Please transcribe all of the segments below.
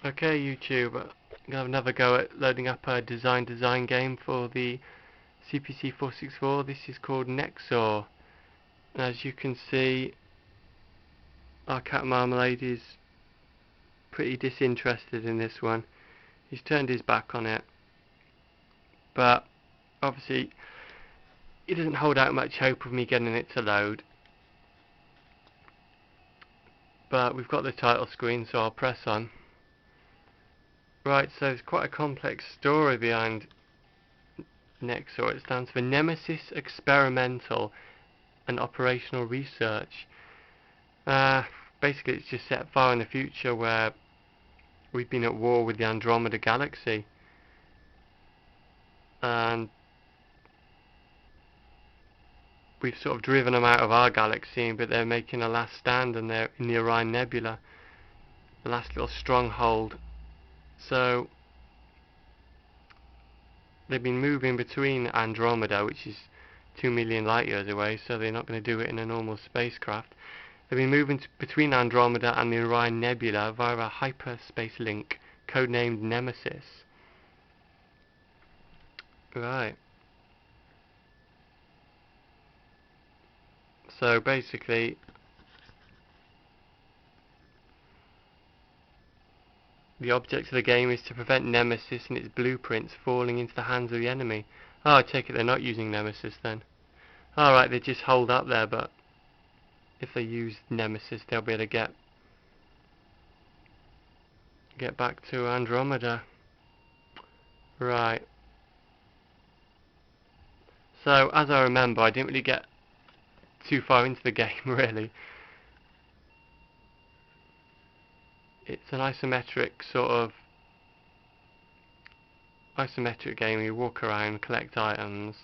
Okay, YouTube, I'm gonna have another go at loading up a design game for the CPC 464. This is called N.E.X.O.R. And as you can see, our cat Marmalade is pretty disinterested in this one. He's turned his back on it, but obviously he doesn't hold out much hope of me getting it to load. But we've got the title screen, so I'll press on. Right, so there's quite a complex story behind N.E.X.O.R. It stands for Nemesis Experimental and Operational Research. Basically, it's just set far in the future where we've been at war with the Andromeda Galaxy, and we've sort of driven them out of our galaxy, but they're making a last stand, and they're in the Orion Nebula, the last little stronghold. So they've been moving between Andromeda, which is 2 million light years away, so they're not going to do it in a normal spacecraft. They've been moving between Andromeda and the Orion Nebula via a hyperspace link, codenamed Nemesis. Right. So basically, the object of the game is to prevent Nemesis and its blueprints falling into the hands of the enemy. Oh, I take it they're not using Nemesis then. Alright, they just hold up there, but if they use Nemesis, they'll be able to get back to Andromeda. Right. So, as I remember, I didn't really get too far into the game, really. It's an isometric game. You walk around, collect items.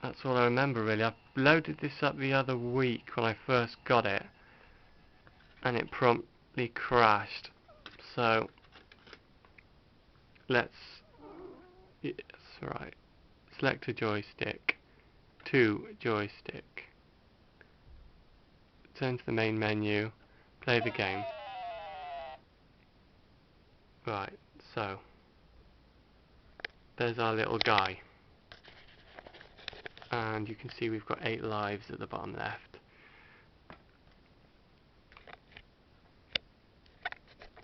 That's all I remember, really. I loaded this up the other week when I first got it, and it promptly crashed. So let's, yes, right. Select a joystick. To joystick. Turn to the main menu. Play the game. Right, so there's our little guy. And you can see we've got 8 lives at the bottom left.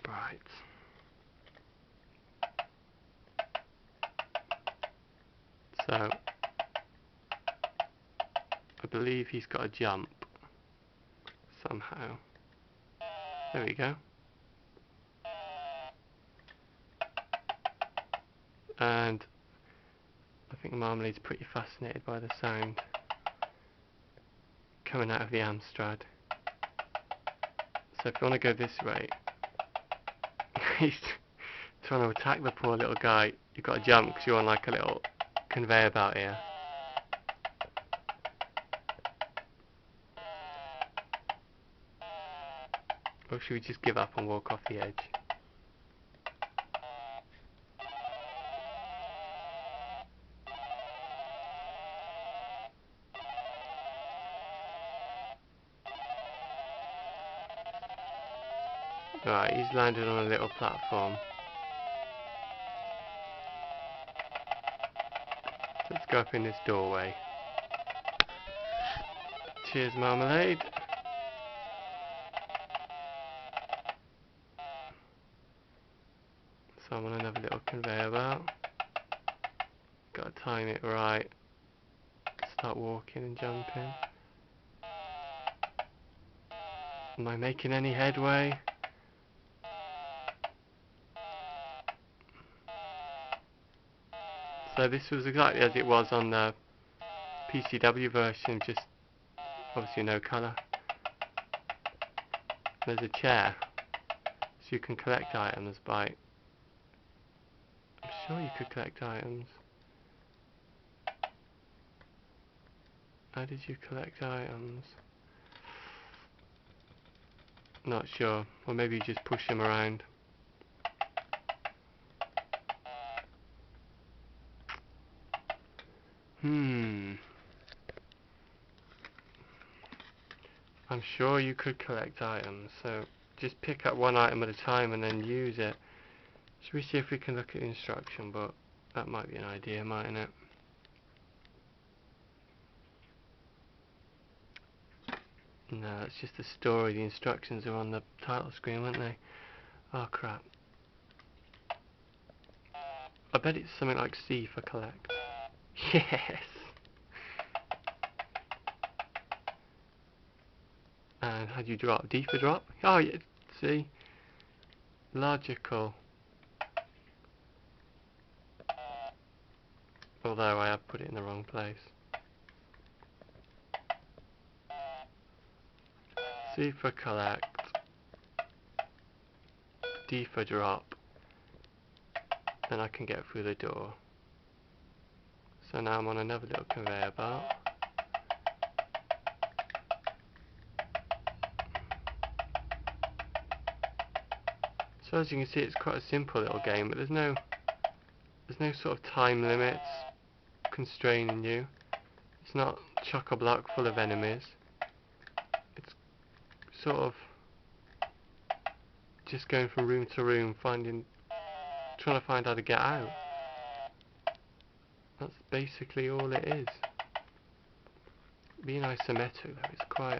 Right. So I believe he's got a jump somehow. There we go. And I think Marmalade's pretty fascinated by the sound coming out of the Amstrad. So if you want to go this way, he's trying to attack the poor little guy. You've got to jump because you're on like a little conveyor belt here. Or should we just give up and walk off the edge? Right, he's landed on a little platform. Let's go up in this doorway. Cheers, Marmalade. So I'm on another little conveyor belt. Got to time it right. Start walking and jumping. Am I making any headway? So this was exactly as it was on the PCW version, just obviously no colour. There's a chair, so you can collect items by... I'm sure you could collect items. How did you collect items? Not sure. Or maybe you just push them around. I'm sure you could collect items, so just pick up one item at a time and then use it. Should we see if we can look at the instruction book? That might be an idea, mightn't it? No, it's just the story. The instructions are on the title screen, weren't they? Oh crap. I bet it's something like C for collect. Yes! And how do you drop? D for drop? Oh yeah, see? Logical. Although I have put it in the wrong place. C for collect. D for drop. Then I can get through the door. So now I'm on another little conveyor belt. So as you can see, it's quite a simple little game, but there's no sort of time limits constraining you. It's not chock-a-block full of enemies. It's sort of just going from room to room, trying to find how to get out. That's basically all it is. Being isometric though, it's quite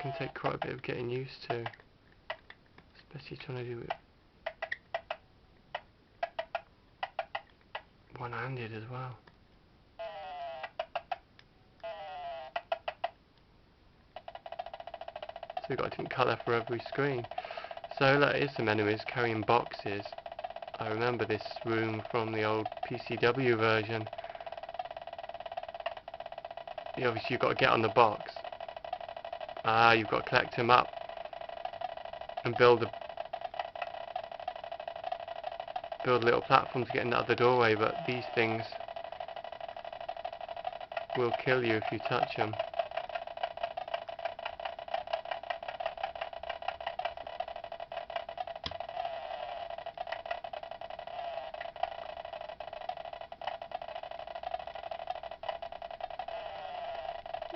can take quite a bit of getting used to, especially trying to do it one-handed as well. So we've got a different colour for every screen. So look, here's some enemies carrying boxes. I remember this room from the old PCW version. Obviously you've got to get on the box. You've got to collect them up and build a little platform to get in the other doorway, but these things will kill you if you touch them.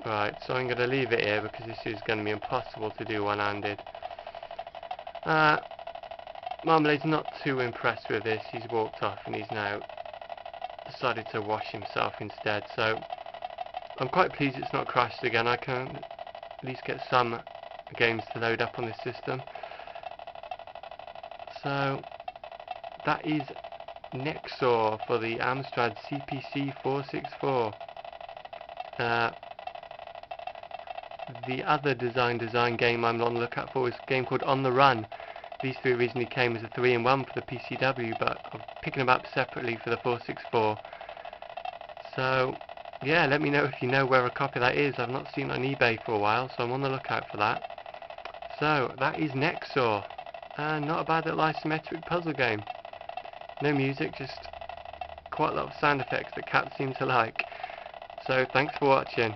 Right, so I'm going to leave it here because this is going to be impossible to do one-handed. Marmalade's not too impressed with this. He's walked off and he's now decided to wash himself instead. So I'm quite pleased it's not crashed again. I can at least get some games to load up on this system. So that is N.E.X.O.R for the Amstrad CPC 464. The other design game I'm on the lookout for is a game called On the Run. These three originally came as a 3-in-1 for the PCW, but I'm picking them up separately for the 464. So yeah, let me know if you know where a copy of that is. I've not seen it on eBay for a while, so I'm on the lookout for that. So that is N.E.X.O.R. Not a bad little isometric puzzle game. No music, just quite a lot of sound effects that cats seem to like. So thanks for watching.